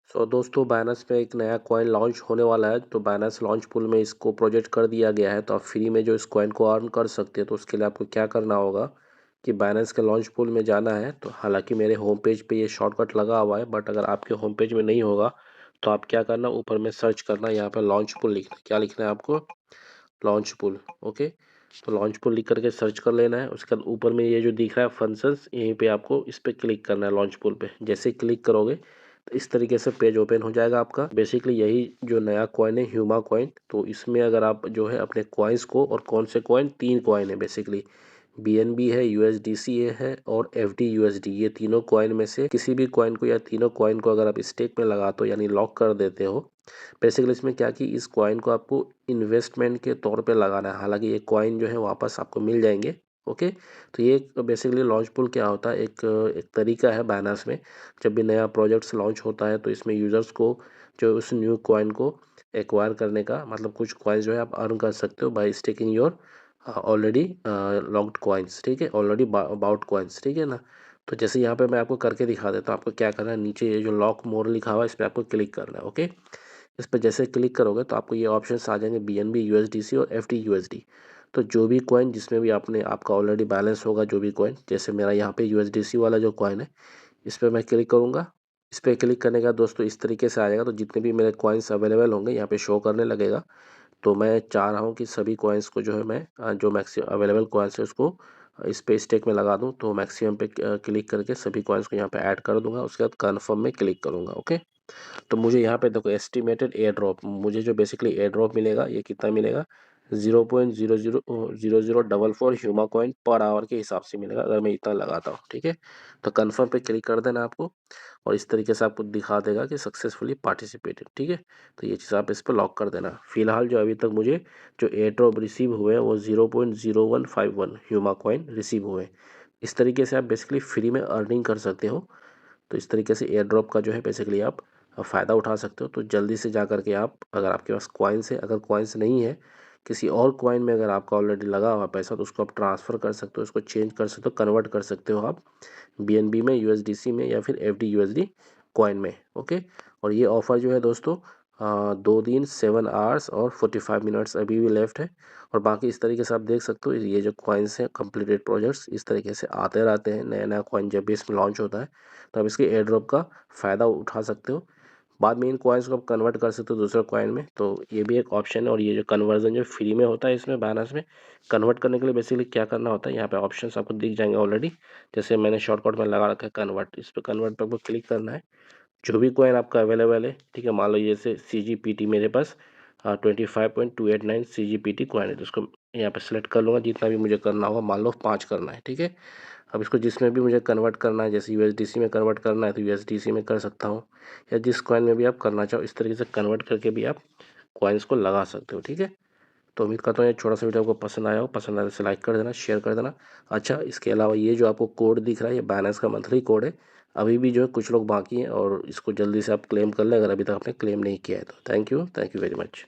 दोस्तों बाइनेंस पे एक नया कॉइन लॉन्च होने वाला है। तो बाइनेंस लॉन्च पूल में इसको प्रोजेक्ट कर दिया गया है, तो आप फ्री में जो इस कॉइन को अर्न कर सकते हैं। तो उसके लिए आपको क्या करना होगा कि बाइनेंस के लॉन्च पूल में जाना है। तो हालांकि मेरे होम पेज पे ये शॉर्टकट लगा हुआ है, बट अगर आपके होम पेज में नहीं होगा तो आप क्या करना, ऊपर में सर्च करना, यहाँ पे लॉन्च पूल लिखना। क्या लिखना है आपको? Launch pool. ओके, तो लॉन्च पूल लिख करके सर्च कर लेना है। उसके बाद ऊपर में ये जो दिख रहा है फंक्शंस, यहीं पे आपको इस पे क्लिक करना है, लॉन्च पूल पे। जैसे क्लिक करोगे तो इस तरीके से पेज ओपन हो जाएगा आपका। बेसिकली यही जो नया कॉइन है ह्यूमा कॉइन, तो इसमें अगर आप जो है अपने कॉइन्स को, और कौन से कॉइन, 3 कॉइन है बेसिकली। BNB है, USDC है और FD USD, ये तीनों कॉइन में से किसी भी कॉइन को या तीनों कॉइन को अगर आप स्टेक में लगाते हो यानी लॉक कर देते हो। बेसिकली इसमें क्या कि इस कॉइन को आपको इन्वेस्टमेंट के तौर पे लगाना है। हालांकि ये कॉइन जो है वापस आपको मिल जाएंगे। ओके, तो ये बेसिकली लॉन्च पूल क्या होता है, एक तरीका है बाइनेंस में। जब भी नया प्रोजेक्ट्स लॉन्च होता है तो इसमें यूजर्स को जो उस न्यू कॉइन को एक्वायर करने का, मतलब कुछ कॉइन्स जो है आप अर्न कर सकते हो by staking your already locked coins. ठीक है, ऑलरेडी बाउट कॉइन्स। ठीक है ना। तो जैसे यहाँ पे मैं आपको करके दिखा देता हूँ। आपको क्या करना है, नीचे ये जो लॉक मोर लिखा हुआ है इस पर आपको क्लिक करना है। ओके, इस पर जैसे क्लिक करोगे तो आपको ये ऑप्शंस आ जाएंगे, BNB USDC और FD USD। तो जो भी कॉइन जिसमें भी आपका ऑलरेडी बैलेंस होगा, जो भी कॉइन, जैसे मेरा यहाँ पे USDC वाला जो कॉइन है, इस पर मैं क्लिक करूँगा। इस पर क्लिक करने के बाद दोस्तों इस तरीके से आ जाएगा। तो जितने भी मेरे कॉइन्स अवेलेबल होंगे यहाँ पे शो करने लगेगा। तो मैं चाह रहा हूँ कि सभी कॉइन्स को जो है मैं जो मैक्सिमम अवेलेबल कॉइन्स है उसको इस पे स्टेक में लगा दूँ। तो मैक्सिमम पे क्लिक करके सभी कॉइन्स को यहाँ पे ऐड कर दूंगा। उसके बाद कन्फर्म में क्लिक करूँगा। ओके, तो मुझे यहाँ पे देखो एस्टिमेटेड एयर ड्रॉप, मुझे जो बेसिकली एयर ड्रॉप मिलेगा ये कितना मिलेगा, 0.000044 ह्यूमा कॉइन पर आवर के हिसाब से मिलेगा अगर मैं इतना लगाता हूँ। ठीक है, तो कन्फर्म पे क्लिक कर देना आपको, और इस तरीके से आपको दिखा देगा कि सक्सेसफुली पार्टिसिपेटेड। ठीक है, तो ये चीज़ आप इस पर लॉक कर देना। फिलहाल जो अभी तक मुझे जो एयर ड्रॉप रिसीव हुए हैं वो 0.0151 ह्यूमा कॉइन रिसीव हुए हैं। इस तरीके से आप बेसिकली फ्री में अर्निंग कर सकते हो। तो इस तरीके से एयर ड्रॉप का जो है बेसिकली आप फ़ायदा उठा सकते हो। तो जल्दी से जा कर के आप, अगर आपके पास कॉइन्स है, अगर कॉइन्स नहीं है, किसी और कॉइन में अगर आपका ऑलरेडी लगा हुआ पैसा, तो उसको आप ट्रांसफ़र कर सकते हो, उसको चेंज कर सकते हो, कन्वर्ट कर सकते हो आप BNB में, USDC में या फिर FD USD कॉइन में। ओके, और ये ऑफ़र जो है दोस्तों 2 दिन 7 आवर्स और 45 मिनट्स अभी भी लेफ्ट है। और बाकी इस तरीके से आप देख सकते हो ये जो कॉइन्स हैं कंप्लीटेड प्रोजेक्ट्स इस तरीके से आते रहते हैं। नया नया कॉइन जब भी इसमें लॉन्च होता है तो आप इसके एयर ड्रॉप का फ़ायदा उठा सकते हो। बाद में इन कॉइन्स को आप कन्वर्ट कर सकते हो दूसरे कॉइन में। तो ये भी एक ऑप्शन है। और ये जो कन्वर्जन जो फ्री में होता है इसमें बाइनेंस में, कन्वर्ट करने के लिए बेसिकली क्या करना होता है, यहाँ पे ऑप्शंस आपको दिख जाएंगे ऑलरेडी। जैसे मैंने शॉर्टकट में लगा रखा है कन्वर्ट, इस पर कन्वर्ट पर आपको क्लिक करना है। जो भी कॉइन आपका अवेलेबल है, ठीक है, मान लो जैसे CGPT मेरे पास 25.289 CGPT कॉइन है, तो उसको यहाँ पे सेलेक्ट कर लूँगा। जितना भी मुझे करना होगा, मान लो 5 करना है। ठीक है, अब इसको जिसमें भी मुझे कन्वर्ट करना है, जैसे USDC में कन्वर्ट करना है तो USDC में कर सकता हूँ, या जिस कॉइन में भी आप करना चाहो इस तरीके से कन्वर्ट करके भी आप कॉइन्स को लगा सकते हो। ठीक है, तो उम्मीद करता हूँ ये छोटा सा वीडियो आपको पसंद आया हो। पसंद आया तो लाइक कर देना, शेयर कर देना। अच्छा, इसके अलावा ये जो आपको कोड दिख रहा है ये बाइनेंस का मंथली कोड है। अभी भी जो है कुछ लोग बाकी हैं, और इसको जल्दी से आप क्लेम कर लें अगर अभी तक आपने क्लेम नहीं किया है तो। Thank you very much.